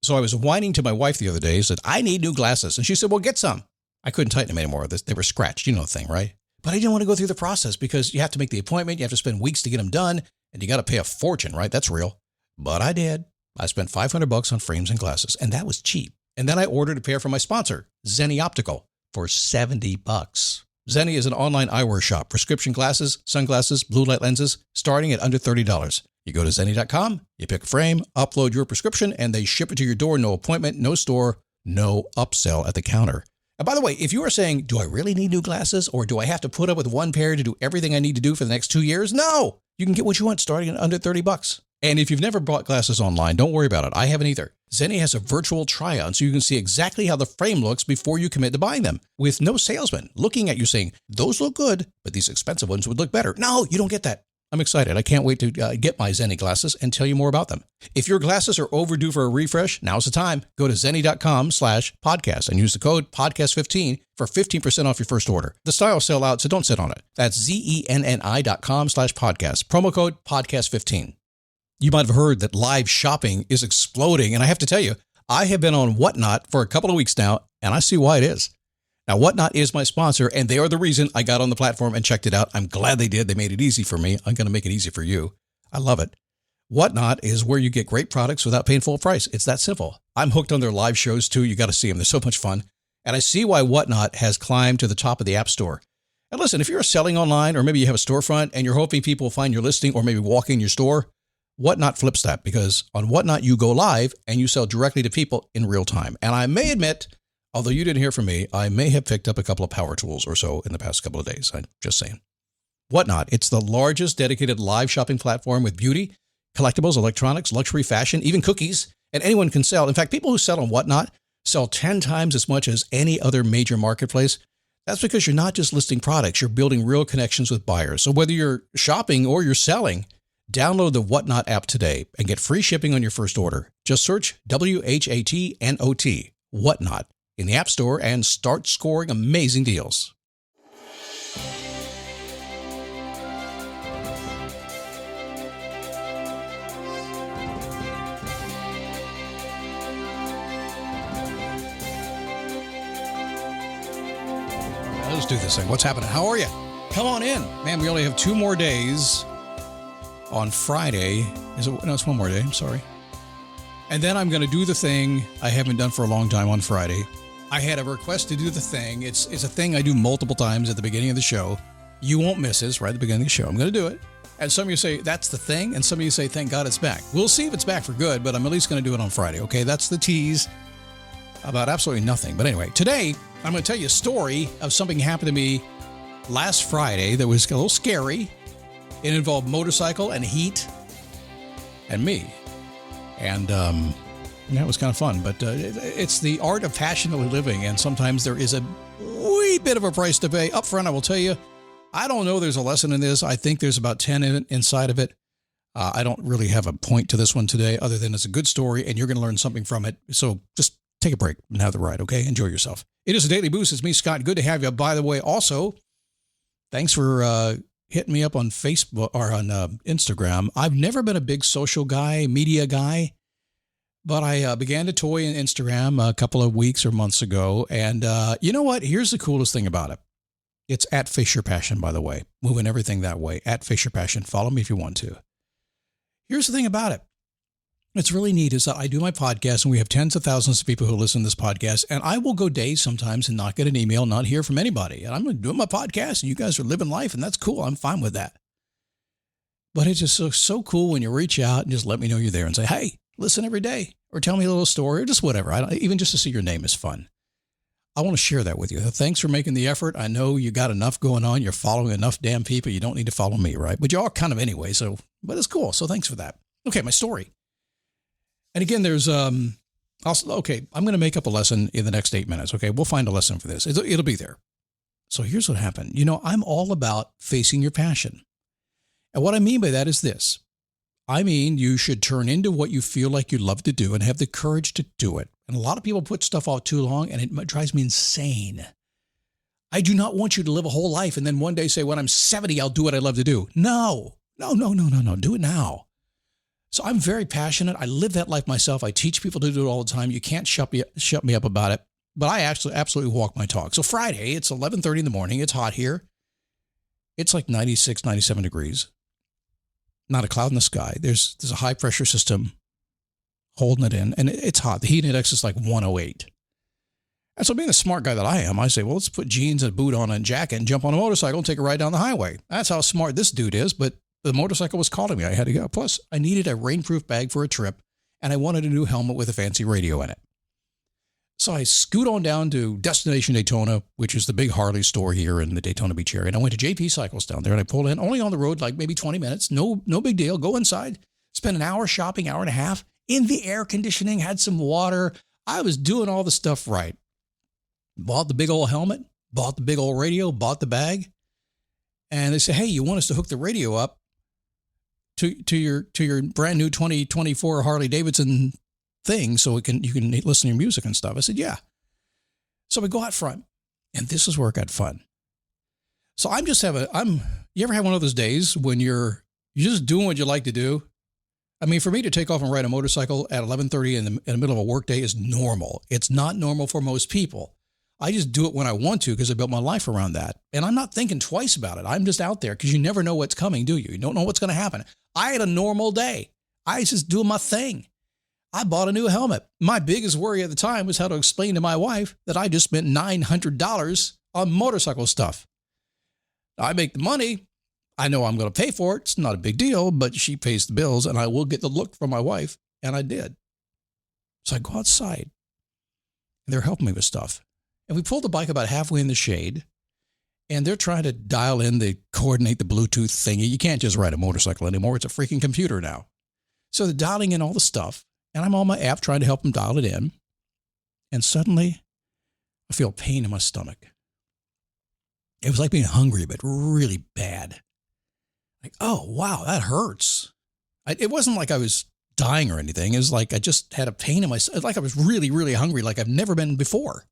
So I was whining to my wife the other day, said, I need new glasses. And she said, well, get some. I couldn't tighten them anymore. They were scratched. You know the thing, right? But I didn't want to go through the process because you have to make the appointment. You have to spend weeks to get them done. And you got to pay a fortune, right? That's real. But I did. I spent $500 on frames and glasses, and that was cheap. And then I ordered a pair from my sponsor, Zenni Optical, for $70. Zenni is an online eyewear shop. Prescription glasses, sunglasses, blue light lenses, starting at under $30. You go to Zenni.com, you pick a frame, upload your prescription, and they ship it to your door. No appointment, no store, no upsell at the counter. And by the way, if you are saying, do I really need new glasses, or do I have to put up with one pair to do everything I need to do for the next 2 years? No! You can get what you want starting at under $30. And if you've never bought glasses online, don't worry about it. I haven't either. Zenni has a virtual try-on, so you can see exactly how the frame looks before you commit to buying them, with no salesman looking at you saying, those look good, but these expensive ones would look better. No, you don't get that. I'm excited. I can't wait to get my Zenni glasses and tell you more about them. If your glasses are overdue for a refresh, now's the time. Go to Zenni.com/podcast and use the code podcast15 for 15% off your first order. The styles sell out, so don't sit on it. That's Zenni.com/podcast. Promo code podcast15. You might have heard that live shopping is exploding, and I have to tell you, I have been on Whatnot for a couple of weeks now, and I see why it is. Now, Whatnot is my sponsor, and they are the reason I got on the platform and checked it out. I'm glad they did. They made it easy for me. I'm going to make it easy for you. I love it. Whatnot is where you get great products without paying full price. It's that simple. I'm hooked on their live shows, too. You got to see them. They're so much fun. And I see why Whatnot has climbed to the top of the App Store. And listen, if you're selling online, or maybe you have a storefront, and you're hoping people will find your listing or maybe walk in your store, Whatnot flips that, because on Whatnot, you go live and you sell directly to people in real time. And I may admit, although you didn't hear from me, I may have picked up a couple of power tools or so in the past couple of days. I'm just saying. Whatnot, it's the largest dedicated live shopping platform with beauty, collectibles, electronics, luxury, fashion, even cookies, and anyone can sell. In fact, people who sell on Whatnot sell 10 times as much as any other major marketplace. That's because you're not just listing products, you're building real connections with buyers. So whether you're shopping or you're selling, download the Whatnot app today and get free shipping on your first order. Just search WHATNOT, Whatnot, in the App Store and start scoring amazing deals. Let's do this thing. What's happening? How are you? Come on in. Man, we only have 2 more days. On Friday, no, it's 1 more day, I'm sorry. And then I'm going to do the thing I haven't done for a long time on Friday. I had a request to do the thing. It's a thing I do multiple times at the beginning of the show. You won't miss this right at the beginning of the show. I'm going to do it. And some of you say, that's the thing. And some of you say, thank God it's back. We'll see if it's back for good, but I'm at least going to do it on Friday. Okay, that's the tease about absolutely nothing. But anyway, today I'm going to tell you a story of something happened to me last Friday that was a little scary. It involved motorcycle and heat and me. And that was kind of fun. But it's the art of passionately living. And sometimes there is a wee bit of a price to pay. Up front, I will tell you, I don't know there's a lesson in this. I think there's about 10 inside of it. I don't really have a point to this one today other than it's a good story and you're going to learn something from it. So just take a break and have the ride, okay? Enjoy yourself. It is a Daily Boost. It's me, Scott. Good to have you. By the way, also, thanks for hitting me up on Facebook or on Instagram. I've never been a big social guy, media guy, but I began to toy in Instagram a couple of weeks or months ago. And you know what? Here's the coolest thing about it. It's at Face Your Passion, by the way. Moving everything that way. At Face Your Passion. Follow me if you want to. Here's the thing about it. It's really neat is that I do my podcast and we have tens of thousands of people who listen to this podcast. And I will go days sometimes and not get an email, not hear from anybody. And I'm doing my podcast and you guys are living life and that's cool. I'm fine with that. But it's just so cool when you reach out and just let me know you're there and say, hey, listen every day or tell me a little story or just whatever. Even just to see your name is fun. I want to share that with you. Thanks for making the effort. I know you got enough going on. You're following enough damn people. You don't need to follow me, right? But you are kind of anyway. But it's cool. So thanks for that. Okay. My story. And again, there's, I'm going to make up a lesson in the next 8 minutes. Okay. We'll find a lesson for this. It'll be there. So here's what happened. You know, I'm all about facing your passion. And what I mean by that is this. I mean, you should turn into what you feel like you love to do and have the courage to do it. And a lot of people put stuff off too long and it drives me insane. I do not want you to live a whole life and then one day say, when I'm 70, I'll do what I love to do. No. Do it now. So I'm very passionate. I live that life myself. I teach people to do it all the time. You can't shut me up about it. But I actually absolutely walk my talk. So Friday, it's 11:30 in the morning. It's hot here. It's like 96, 97 degrees. Not a cloud in the sky. There's a high pressure system holding it in, and it's hot. The heat index is like 108. And so being the smart guy that I am, I say, well, let's put jeans and a boot on and a jacket and jump on a motorcycle and take a ride down the highway. That's how smart this dude is, but the motorcycle was calling me. I had to go. Plus, I needed a rainproof bag for a trip, and I wanted a new helmet with a fancy radio in it. So I scoot on down to Destination Daytona, which is the big Harley store here in the Daytona Beach area. And I went to JP Cycles down there, and I pulled in, only on the road, like maybe 20 minutes. No big deal. Go inside, spend an hour shopping, hour and a half, in the air conditioning, had some water. I was doing all the stuff right. Bought the big old helmet, bought the big old radio, bought the bag. And they said, hey, you want us to hook the radio up to your brand new 2024 Harley Davidson thing so you can listen to your music and stuff. I said, yeah. So we go out front, and this is where it got fun. So you ever have one of those days when you're just doing what you like to do? I mean, for me to take off and ride a motorcycle at 11:30 in the middle of a workday is normal. It's not normal for most people. I just do it when I want to because I built my life around that. And I'm not thinking twice about it. I'm just out there because you never know what's coming, do you? You don't know what's going to happen. I had a normal day. I was just doing my thing. I bought a new helmet. My biggest worry at the time was how to explain to my wife that I just spent $900 on motorcycle stuff. I make the money. I know I'm going to pay for it. It's not a big deal, but she pays the bills, and I will get the look from my wife, and I did. So I go outside, and they're helping me with stuff. And we pulled the bike about halfway in the shade, and they're trying to coordinate the Bluetooth thingy. You can't just ride a motorcycle anymore. It's a freaking computer now. So they're dialing in all the stuff, and I'm on my app trying to help them dial it in. And suddenly, I feel pain in my stomach. It was like being hungry, but really bad. Like, oh, wow, that hurts. It wasn't like I was dying or anything. It was like I just had a pain in my stomach. Like I was really, really hungry, like I've never been before.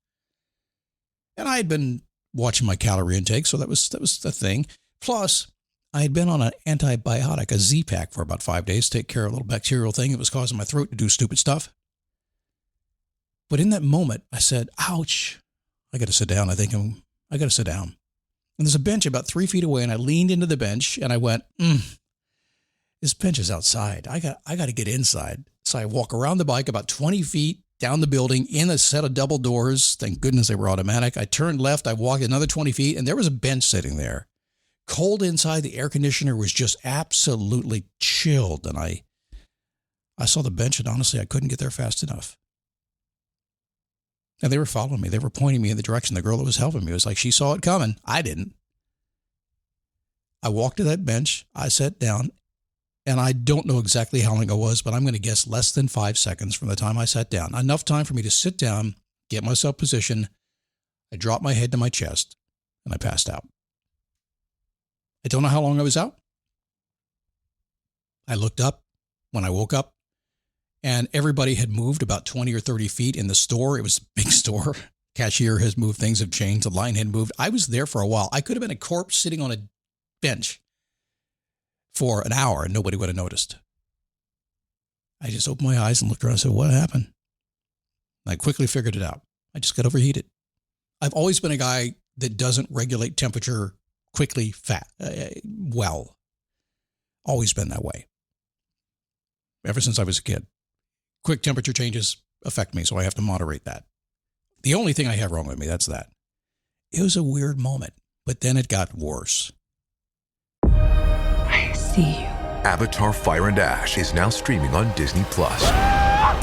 And I had been watching my calorie intake, so that was the thing. Plus, I had been on an antibiotic, a Z-Pack, for about 5 days to take care of a little bacterial thing that was causing my throat to do stupid stuff. But in that moment, I said, ouch, I got to sit down. I got to sit down. And there's a bench about 3 feet away, and I leaned into the bench, and I went, this bench is outside. I got to get inside. So I walk around the bike about 20 feet down the building in a set of double doors. Thank goodness they were automatic. I turned left. I walked another 20 feet, and there was a bench sitting there. Cold inside. The air conditioner was just absolutely chilled. And I saw the bench, and honestly, I couldn't get there fast enough. And they were following me. They were pointing me in the direction. The girl that was helping me was like, she saw it coming. I didn't. I walked to that bench. I sat down. And I don't know exactly how long it was, but I'm going to guess less than 5 seconds from the time I sat down. Enough time for me to sit down, get myself positioned. I dropped my head to my chest, and I passed out. I don't know how long I was out. I looked up when I woke up, and everybody had moved about 20 or 30 feet in the store. It was a big store. Cashier has moved. Things have changed. The line had moved. I was there for a while. I could have been a corpse sitting on a bench for an hour, and nobody would have noticed. I just opened my eyes and looked around and said, what happened? And I quickly figured it out. I just got overheated. I've always been a guy that doesn't regulate temperature quickly, well. Always been that way. Ever since I was a kid. Quick temperature changes affect me, so I have to moderate that. The only thing I have wrong with me, that's that. It was a weird moment, but then it got worse. Avatar: Fire and Ash is now streaming on Disney+.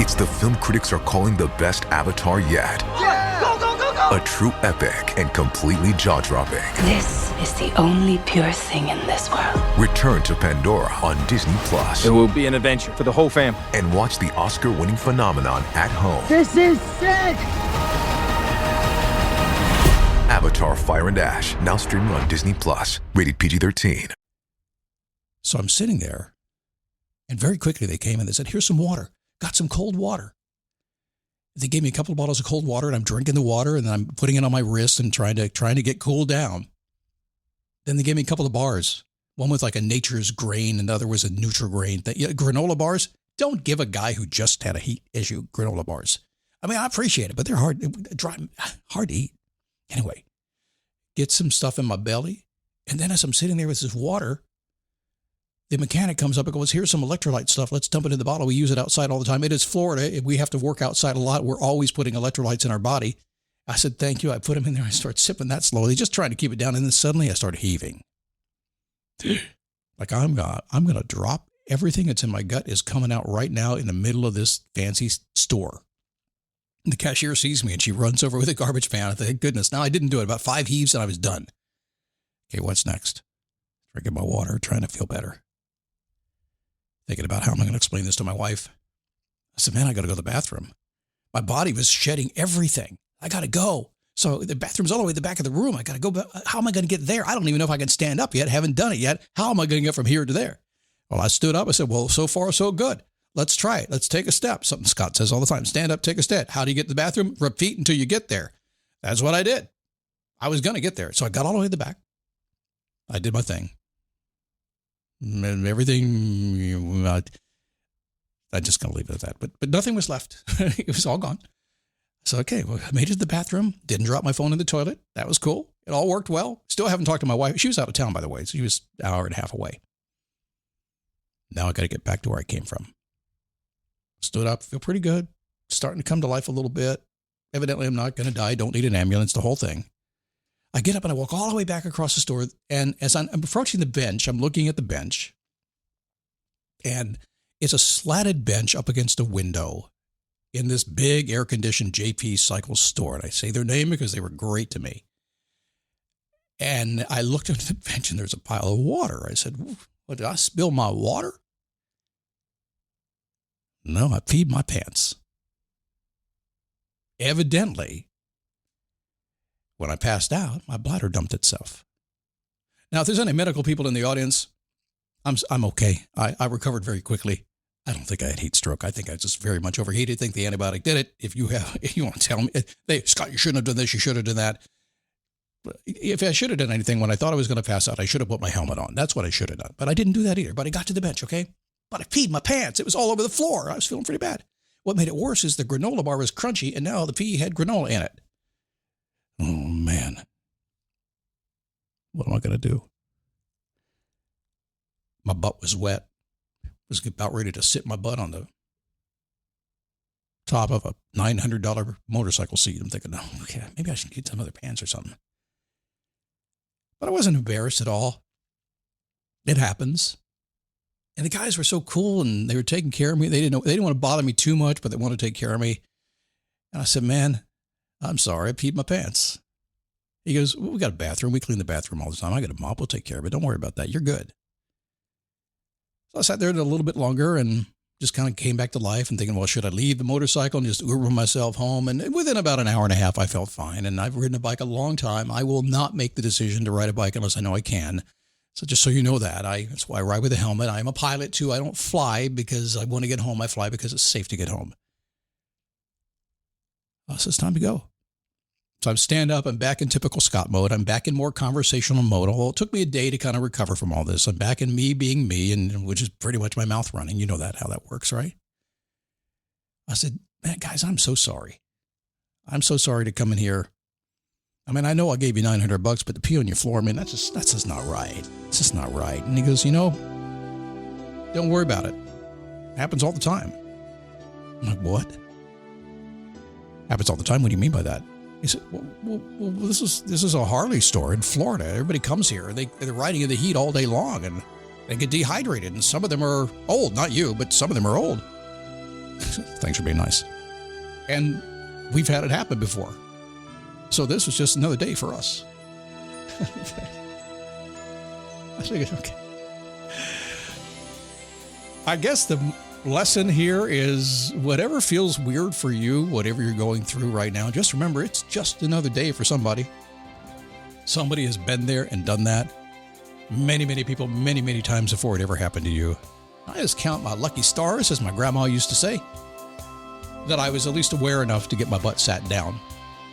It's the film critics are calling the best Avatar yet. Yeah! Go, go, go, go! A true epic and completely jaw-dropping. This is the only pure thing in this world. Return to Pandora on Disney+. It will be an adventure for the whole fam. And watch the Oscar-winning phenomenon at home. This is sick! Avatar: Fire and Ash, now streaming on Disney+. Rated PG-13. So I'm sitting there, and very quickly they came and they said, here's some water. Got some cold water. They gave me a couple of bottles of cold water, and I'm drinking the water, and then I'm putting it on my wrist and trying to get cooled down. Then they gave me a couple of bars. One with like a nature's grain and the other was a neutral grain. Granola bars, don't give a guy who just had a heat issue granola bars. I mean, I appreciate it, but they're hard to eat. Anyway, get some stuff in my belly. And then as I'm sitting there with this water, the mechanic comes up and goes, here's some electrolyte stuff. Let's dump it in the bottle. We use it outside all the time. It is Florida. We have to work outside a lot. We're always putting electrolytes in our body. I said, thank you. I put them in there. I start sipping that slowly, just trying to keep it down. And then suddenly I started heaving. Like I'm going to drop everything that's in my gut is coming out right now in the middle of this fancy store. And the cashier sees me and she runs over with a garbage pan. I thank goodness. Now I didn't do it. About 5 heaves and I was done. Okay, what's next? Drinking my water, trying to feel better. Thinking about how am I going to explain this to my wife. I said, man, I got to go to the bathroom. My body was shedding everything. I got to go. So the bathroom's all the way at the back of the room. I got to go. How am I going to get there? I don't even know if I can stand up yet. Haven't done it yet. How am I going to get from here to there? Well, I stood up. I said, well, so far, so good. Let's try it. Let's take a step. Something Scott says all the time. Stand up, take a step. How do you get to the bathroom? Repeat until you get there. That's what I did. I was going to get there. So I got all the way to the back. I did my thing. And everything, I'm just going to leave it at that. But nothing was left. It was all gone. So, okay, well, I made it to the bathroom. Didn't drop my phone in the toilet. That was cool. It all worked well. Still haven't talked to my wife. She was out of town, by the way. So she was an hour and a half away. Now I got to get back to where I came from. Stood up, feel pretty good. Starting to come to life a little bit. Evidently, I'm not going to die. Don't need an ambulance, the whole thing. I get up and I walk all the way back across the store. And as I'm approaching the bench, I'm looking at the bench. And it's a slatted bench up against a window in this big air-conditioned JP Cycle store. And I say their name because they were great to me. And I looked under the bench and there's a pile of water. I said, what, did I spill my water? No, I peed my pants. Evidently, when I passed out, my bladder dumped itself. Now, if there's any medical people in the audience, I'm okay. I recovered very quickly. I don't think I had heat stroke. I think I just very much overheated. I think the antibiotic did it. If you want to tell me, Scott, you shouldn't have done this. You should have done that. If I should have done anything when I thought I was going to pass out, I should have put my helmet on. That's what I should have done. But I didn't do that either. But I got to the bench, okay? But I peed my pants. It was all over the floor. I was feeling pretty bad. What made it worse is the granola bar was crunchy, and now the pee had granola in it. Oh, man. What am I going to do? My butt was wet. I was about ready to sit my butt on the top of a $900 motorcycle seat. I'm thinking, oh, okay, maybe I should get some other pants or something. But I wasn't embarrassed at all. It happens. And the guys were so cool and they were taking care of me. They didn't want to bother me too much, but they wanted to take care of me. And I said, man, I'm sorry. I peed my pants. He goes, well, we got a bathroom. We clean the bathroom all the time. I got a mop. We'll take care of it. Don't worry about that. You're good. So I sat there a little bit longer and just kind of came back to life and thinking, well, should I leave the motorcycle and just Uber myself home? And within about an hour and a half, I felt fine. And I've ridden a bike a long time. I will not make the decision to ride a bike unless I know I can. So just so you know that's why I ride with a helmet. I am a pilot too. I don't fly because I want to get home. I fly because it's safe to get home. So it's time to go. So I'm stand up. I'm back in typical Scott mode. I'm back in more conversational mode. Although it took me a day to kind of recover from all this. I'm back in me being me, and which is pretty much my mouth running. You know how that works, right? I said, man, guys, I'm so sorry. I'm so sorry to come in here. I mean, I know I gave you $900, but the pee on your floor, man, that's just not right. It's just not right. And he goes, don't worry about it. Happens all the time. I'm like, what? Happens all the time? What do you mean by that? He said, well, this is a Harley store in Florida. Everybody comes here. They're riding in the heat all day long, and they get dehydrated. And some of them are old. Not you, but some of them are old. Thanks for being nice. And we've had it happen before. So this was just another day for us. I figured, okay. I guess the lesson here is whatever feels weird for you, whatever you're going through right now, just remember it's just another day for somebody. Somebody has been there and done that. Many, many people, many, many times before it ever happened to you. I just count my lucky stars, as my grandma used to say, that I was at least aware enough to get my butt sat down.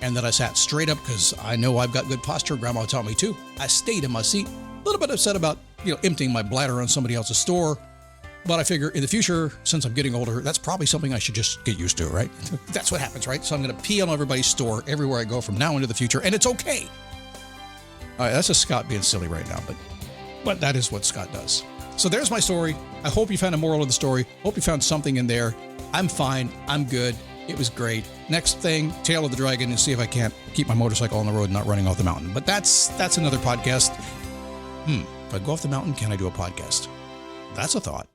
And that I sat straight up because I know I've got good posture. Grandma taught me too. I stayed in my seat. A little bit upset about emptying my bladder on somebody else's store. But I figure in the future, since I'm getting older, that's probably something I should just get used to, right? That's what happens, right? So I'm going to pee on everybody's store everywhere I go from now into the future, and it's okay. All right, that's just Scott being silly right now, but that is what Scott does. So there's my story. I hope you found a moral of the story. Hope you found something in there. I'm fine. I'm good. It was great. Next thing, Tail of the Dragon, and see if I can't keep my motorcycle on the road and not running off the mountain. But that's another podcast. If I go off the mountain, can I do a podcast? That's a thought.